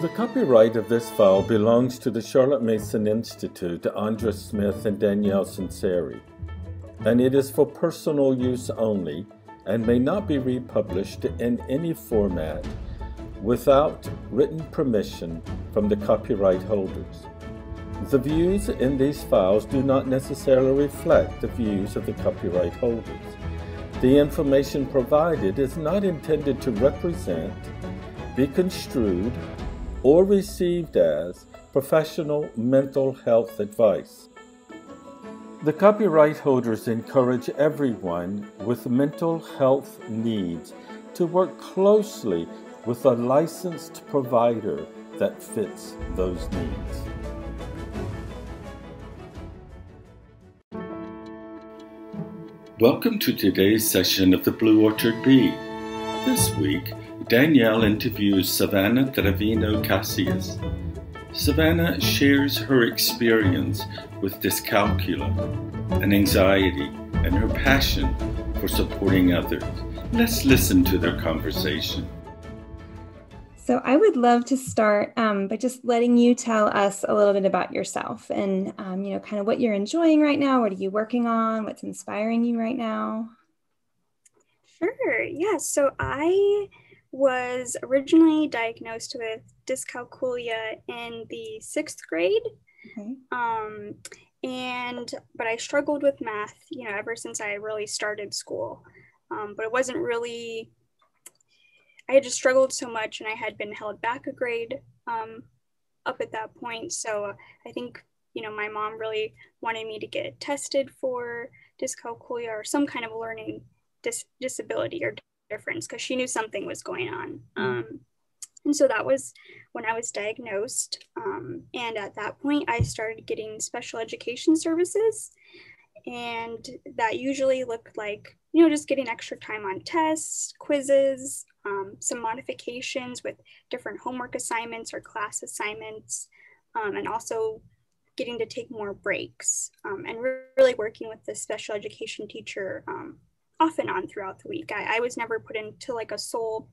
The copyright of this file belongs to the Charlotte Mason Institute, Andra Smith and Danielle Sinceri, and it is for personal use only and may not be republished in any format without written permission from the copyright holders. The views in these files do not necessarily reflect the views of the copyright holders. The information provided is not intended to represent, be construed, or received as professional mental health advice. The copyright holders encourage everyone with mental health needs to work closely with a licensed provider that fits those needs. Welcome to today's session of the Blue Orchard Bee. This week, Danielle interviews Savannah Cassius. Savannah shares her experience with dyscalculia and anxiety and her passion for supporting others. Let's listen to their conversation. So I would love to start by just letting you tell us a little bit about yourself and, kind of what you're enjoying right now. What are you working on? What's inspiring you right now? Sure. Yeah. So I was originally diagnosed with dyscalculia in the 6th grade. Okay. But I struggled with math, ever since I really started school. But it wasn't really, I had just struggled so much and I had been held back a grade up at that point. So I think, my mom really wanted me to get tested for dyscalculia or some kind of learning disability or difference because she knew something was going on. And so that was when I was diagnosed. And at that point, I started getting special education services. And that usually looked like, just getting extra time on tests, quizzes, some modifications with different homework assignments or class assignments, and also getting to take more breaks and really working with the special education teacher off and on throughout the week. I was never put into like a sole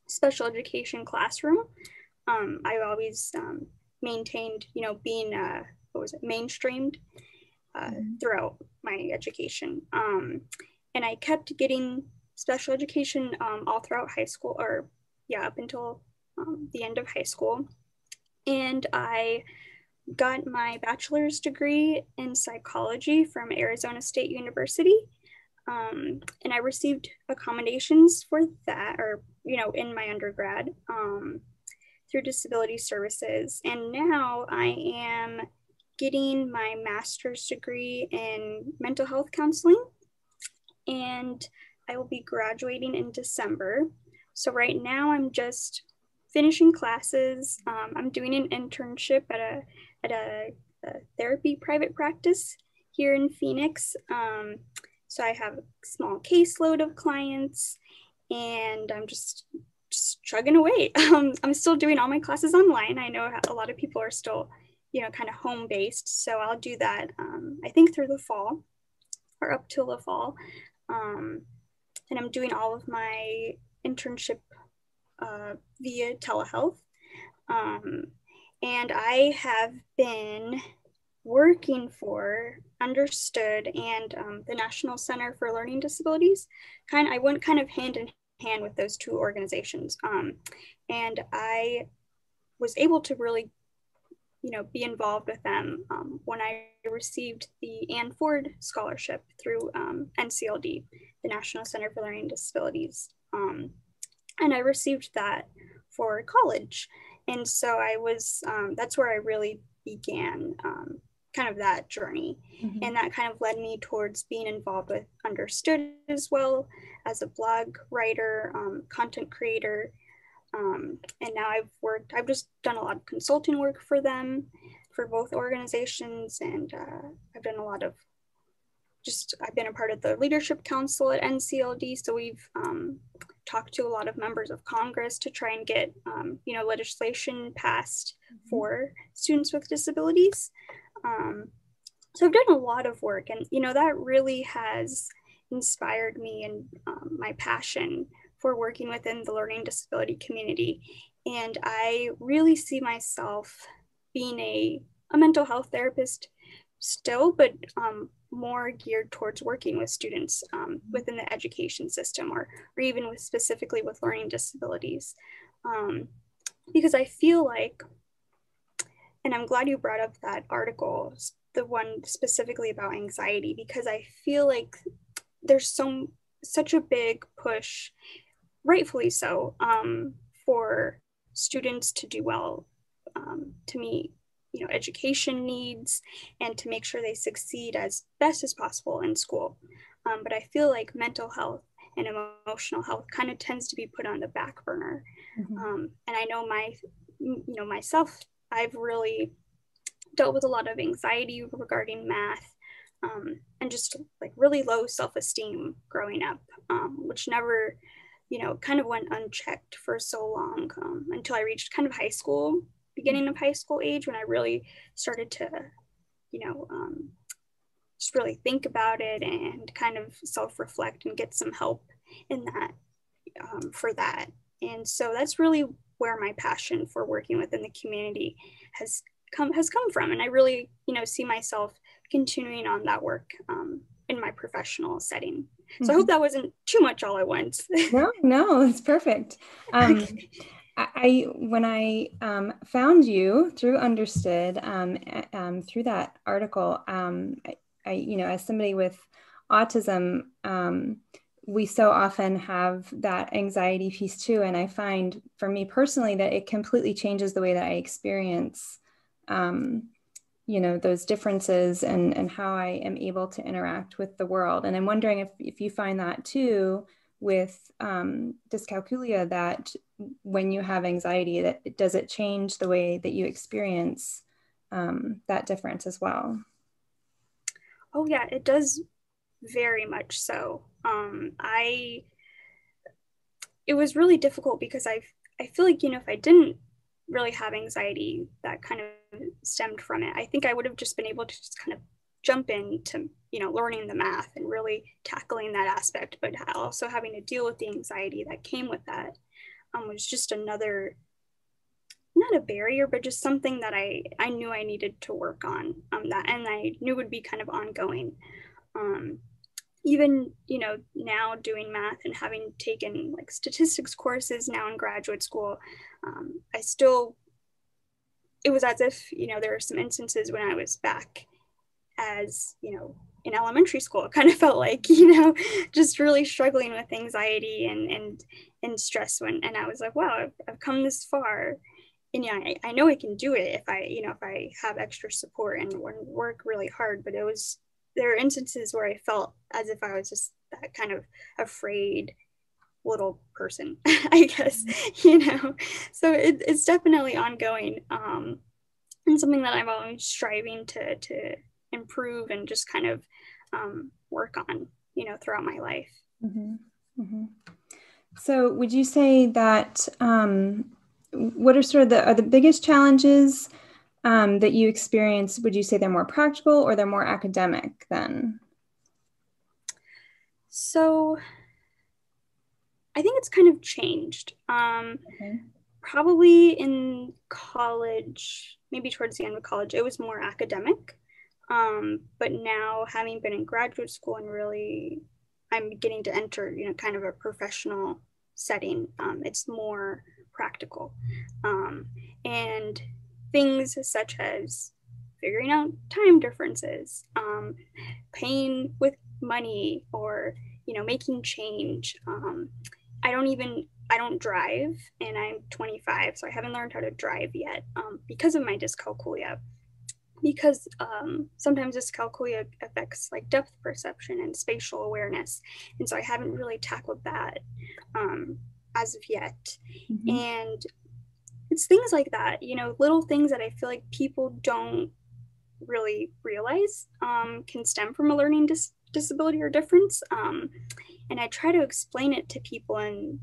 special education classroom. I always maintained, being mainstreamed throughout my education. And I kept getting special education all throughout high school, up until the end of high school. And I got my bachelor's degree in psychology from Arizona State University. And I received accommodations for that, in my undergrad through disability services. And now I am getting my master's degree in mental health counseling, and I will be graduating in December. So right now I'm just finishing classes. I'm doing an internship at a therapy private practice here in Phoenix. So I have a small caseload of clients, and I'm just chugging away. I'm still doing all my classes online. I know a lot of people are still, kind of home-based. So I'll do that, I think through the fall or up till the fall. And I'm doing all of my internship via telehealth. And I have been working for Understood and the National Center for Learning Disabilities. I went kind of hand in hand with those two organizations. And I was able to really, be involved with them when I received the Ann Ford Scholarship through NCLD, the National Center for Learning Disabilities. And I received that for college. And so I was, that's where I really began kind of that journey. Mm-hmm. And that kind of led me towards being involved with Understood as well as a blog writer, content creator. And now I've just done a lot of consulting work for them, for both organizations. And I've done a lot of I've been a part of the leadership council at NCLD. So we've talked to a lot of members of Congress to try and get, legislation passed for students with disabilities. So I've done a lot of work, and, that really has inspired me and my passion for working within the learning disability community. And I really see myself being a mental health therapist still, but more geared towards working with students within the education system, or even specifically with learning disabilities. Because I feel like, and I'm glad you brought up that article, the one specifically about anxiety, because I feel like there's such a big push, rightfully so, for students to do well, to meet education needs, and to make sure they succeed as best as possible in school. But I feel like mental health and emotional health kind of tends to be put on the back burner. And I know myself, I've really dealt with a lot of anxiety regarding math, and just like really low self-esteem growing up, which never, kind of went unchecked for so long, until I reached kind of high school, beginning of high school age, when I really started to, just really think about it and kind of self-reflect and get some help in that, for that. And so that's really where my passion for working within the community has come from. And I really, see myself continuing on that work in my professional setting. So I hope that wasn't too much all at once. No, it's perfect. When I found you through Understood, through that article, as somebody with autism, we so often have that anxiety piece too. And I find for me personally that it completely changes the way that I experience, those differences and how I am able to interact with the world. And I'm wondering if you find that too with dyscalculia, that when you have anxiety, does it change the way that you experience that difference as well? Oh yeah, it does, very much so. It was really difficult because I feel like, if I didn't really have anxiety that kind of stemmed from it, I think I would have just been able to just kind of jump into, learning the math and really tackling that aspect. But also having to deal with the anxiety that came with that was just another, not a barrier, but just something that I knew I needed to work on, that, and I knew would be kind of ongoing. Even, now doing math and having taken like statistics courses now in graduate school, it was as if, there were some instances when I was back as, in elementary school. It kind of felt like, just really struggling with anxiety and stress and I was like, wow, I've come this far. And I know I can do it if I have extra support and work really hard. But there are instances where I felt as if I was just that kind of afraid little person, I guess, so it's definitely ongoing, and something that I'm always striving to improve and just kind of work on, throughout my life. So would you say that what are sort of the biggest challenges that you experience? Would you say they're more practical or they're more academic then? So I think it's kind of changed. Probably in college, maybe towards the end of college, it was more academic. But now, having been in graduate school and really, I'm beginning to enter, kind of a professional setting, it's more practical. And things such as figuring out time differences, paying with money, or, making change. I don't drive, and I'm 25, so I haven't learned how to drive yet, because of my dyscalculia. Because sometimes dyscalculia affects like depth perception and spatial awareness, and so I haven't really tackled that as of yet. And it's things like that, little things that I feel like people don't really realize can stem from a learning disability or difference. And I try to explain it to people, and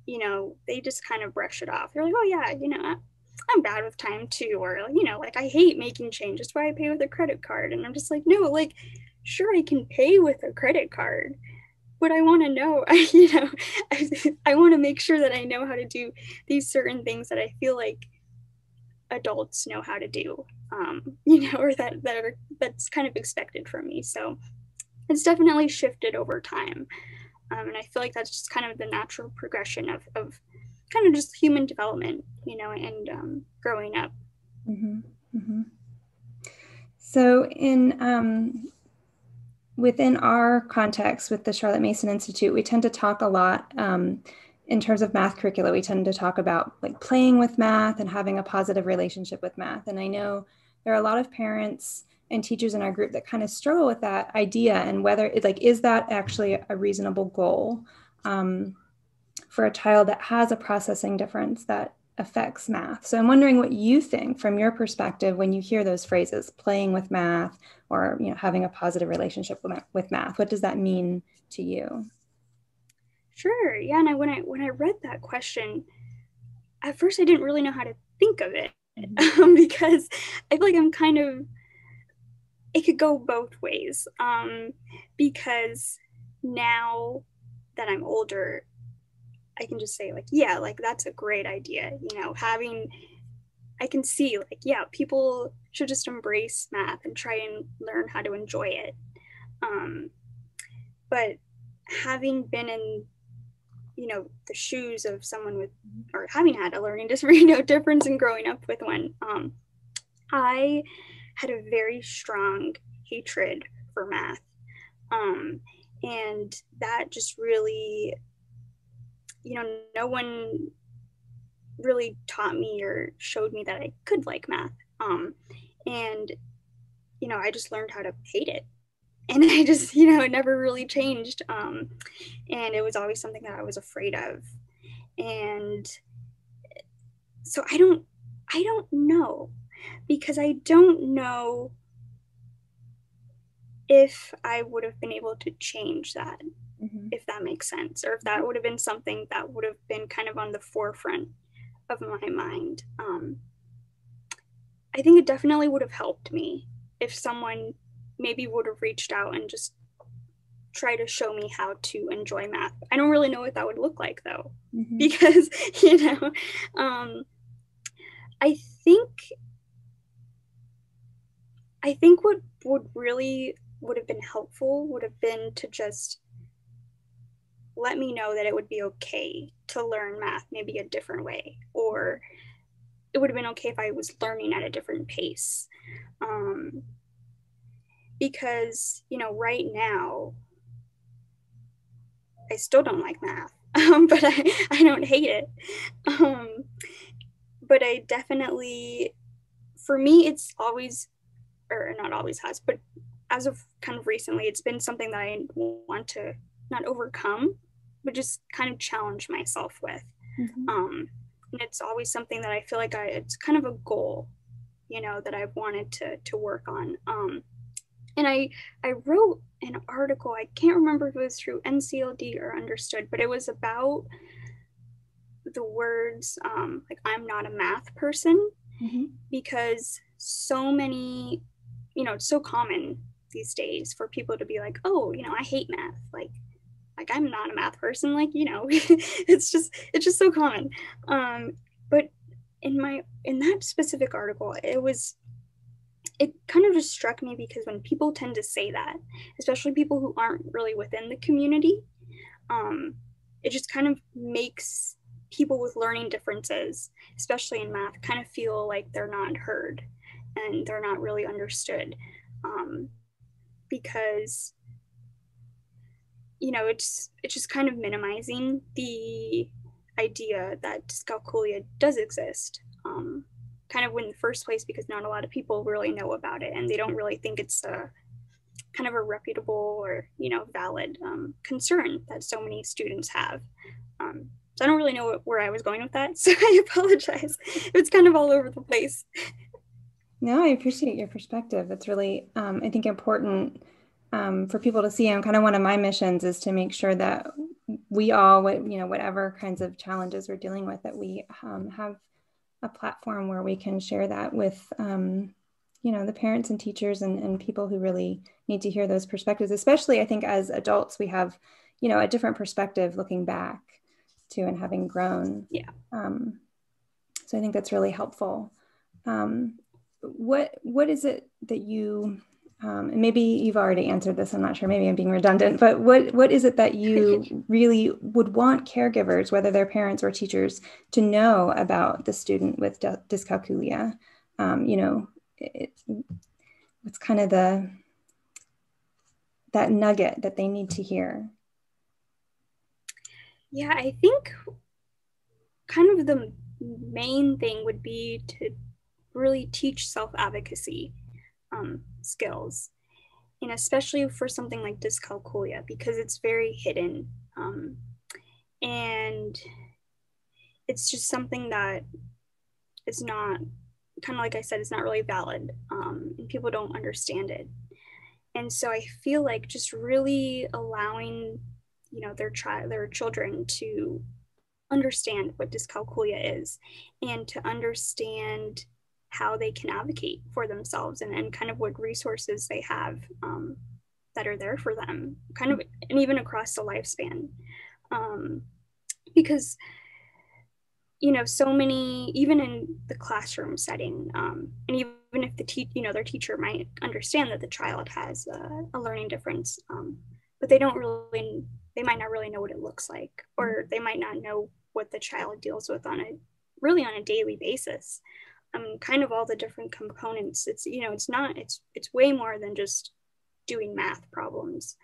they just kind of brush it off. They're like, oh yeah, I'm bad with time too, or like I hate making change, that's why I pay with a credit card. And I'm just like, no, like, sure, I can pay with a credit card, but I want to know, you know, I want to make sure that I know how to do these certain things that I feel like adults know how to do, you know, or that's kind of expected from me. So it's definitely shifted over time. And I feel like that's just kind of the natural progression of kind of just human development, you know, and growing up. Mm-hmm. Mm-hmm. So within our context with the Charlotte Mason Institute, we tend to talk a lot in terms of math curricula. We tend to talk about like playing with math and having a positive relationship with math. And I know there are a lot of parents and teachers in our group that kind of struggle with that idea and whether it's like, is that actually a reasonable goal for a child that has a processing difference that affects math? So I'm wondering what you think from your perspective when you hear those phrases, playing with math or, you know, having a positive relationship with math. What does that mean to you? Sure. Yeah. And when I read that question, at first I didn't really know how to think of it, because I feel like I'm kind of, it could go both ways, because now that I'm older, I can just say like, yeah, like that's a great idea. You know, I can see like, yeah, people should just embrace math and try and learn how to enjoy it. But having been in, you know, the shoes of someone with, or having had a learning difference and growing up with one, I had a very strong hatred for math. And that just really, you know, no one really taught me or showed me that I could like math. And, you know, I just learned how to hate it. And I just, you know, it never really changed. And it was always something that I was afraid of. And so I don't know, because I don't know if I would have been able to change that, if that makes sense, or if that would have been something that would have been kind of on the forefront of my mind. I think it definitely would have helped me if someone maybe would have reached out and just try to show me how to enjoy math. I don't really know what that would look like though, because, you know, I think what would have been helpful would have been to just let me know that it would be okay to learn math maybe a different way, or it would have been okay if I was learning at a different pace. Because, you know, right now, I still don't like math, but I don't hate it. But I definitely, for me, it's always, or not always has, but as of kind of recently, it's been something that I want to not overcome, but just kind of challenge myself with. And it's always something that I feel like it's kind of a goal, you know, that I've wanted to work on. And I wrote an article, I can't remember if it was through NCLD or Understood, but it was about the words, like, I'm not a math person, because so many, you know, it's so common these days for people to be like, oh, you know, I hate math. Like I'm not a math person, like, you know, it's just so common. But in that specific article, it kind of just struck me, because when people tend to say that, especially people who aren't really within the community, it just kind of makes people with learning differences, especially in math, kind of feel like they're not heard and they're not really understood, because, you know, it's just kind of minimizing the idea that dyscalculia does exist, kind of in the first place, because not a lot of people really know about it, and they don't really think it's a kind of a reputable or, you know, valid concern that so many students have. So I don't really know where I was going with that, so I apologize. It's kind of all over the place. No, I appreciate your perspective. It's really, I think, important for people to see. And kind of one of my missions is to make sure that we all, you know, whatever kinds of challenges we're dealing with, that we have a platform where we can share that with, you know, the parents and teachers and people who really need to hear those perspectives. Especially, I think, as adults, we have, a different perspective looking back to and having grown. Yeah. So I think that's really helpful. What is it that you, and maybe you've already answered this, I'm not sure, maybe I'm being redundant, but what is it that you really would want caregivers, whether they're parents or teachers, to know about the student with dyscalculia? It's kind of that nugget that they need to hear. Yeah, I think kind of the main thing would be to really teach self-advocacy skills, and especially for something like dyscalculia, because it's very hidden, and it's just something that is not, kind of like I said, it's not really valid, and people don't understand it. And so I feel like just really allowing, their children to understand what dyscalculia is, and to understand how they can advocate for themselves, and kind of what resources they have that are there for them, kind of, and even across the lifespan. Because, so many, even in the classroom setting, and even if their teacher might understand that the child has a learning difference, but they might not really know what it looks like, or they might not know what the child deals with on a daily basis. Kind of all the different components. It's it's way more than just doing math problems,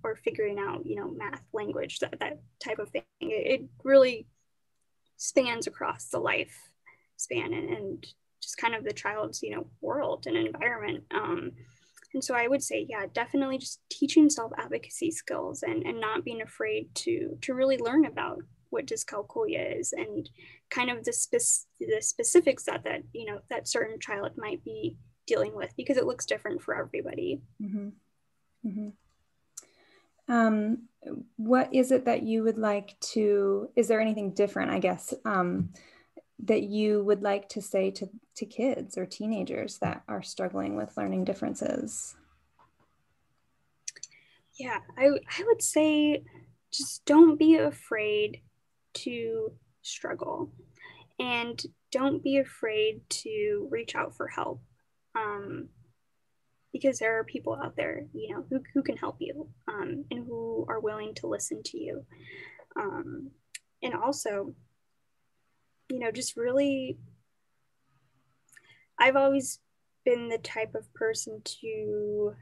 or figuring out math language, that type of thing. It really spans across the life span, and just kind of the child's world and environment. And so I would say, yeah, definitely just teaching self-advocacy skills, and not being afraid to really learn about what dyscalculia is, and kind of the specifics that certain child might be dealing with, because it looks different for everybody. Mm-hmm. Mm-hmm. What is it that you would like to, is there anything different, I guess, that you would like to say to kids or teenagers that are struggling with learning differences? Yeah, I would say just don't be afraid to struggle, and don't be afraid to reach out for help, because there are people out there who can help you, and who are willing to listen to you, and also just really, I've always been the type of person to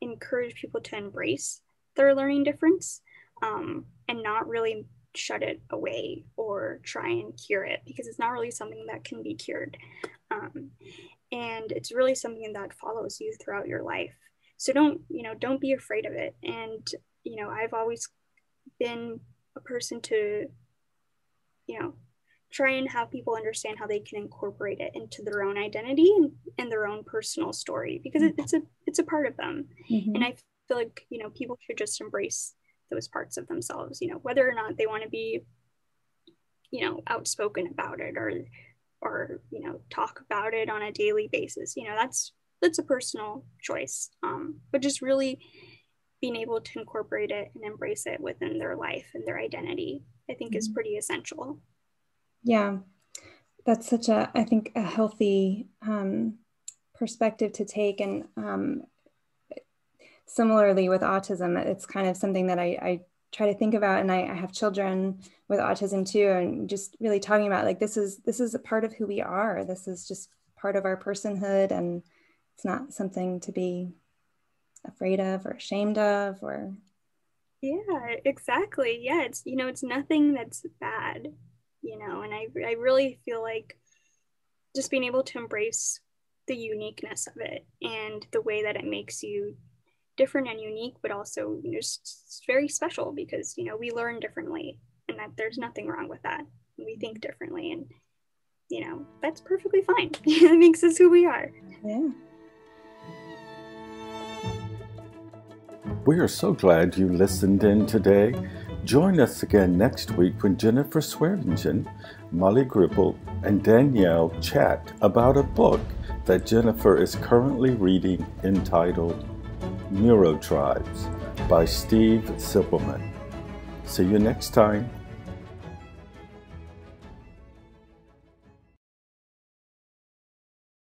encourage people to embrace their learning difference, and not really shut it away or try and cure it, because it's not really something that can be cured, and it's really something that follows you throughout your life. So don't be afraid of it. And I've always been a person to try and have people understand how they can incorporate it into their own identity, and their own personal story, because it's a part of them. Mm-hmm. And I feel like people should just embrace those parts of themselves, whether or not they want to be outspoken about it, or talk about it on a daily basis. That's a personal choice, but just really being able to incorporate it and embrace it within their life and their identity, I think, is pretty essential. Yeah, that's such I think a healthy perspective to take. And similarly with autism, it's kind of something that I try to think about, and I have children with autism too, and just really talking about, like, this is a part of who we are. This is just part of our personhood, and it's not something to be afraid of or ashamed of, or. Yeah, exactly. Yeah, it's nothing that's bad, and I really feel like just being able to embrace the uniqueness of it, and the way that it makes you different and unique, but also just very special, because we learn differently, and that there's nothing wrong with that. We think differently, and that's perfectly fine. It makes us who we are. Yeah. We are so glad you listened in today. Join us again next week when Jennifer Swearingen, Molly Gripple, and Danielle chat about a book that Jennifer is currently reading entitled Neurotribes, by Steve Sippelman. See you next time.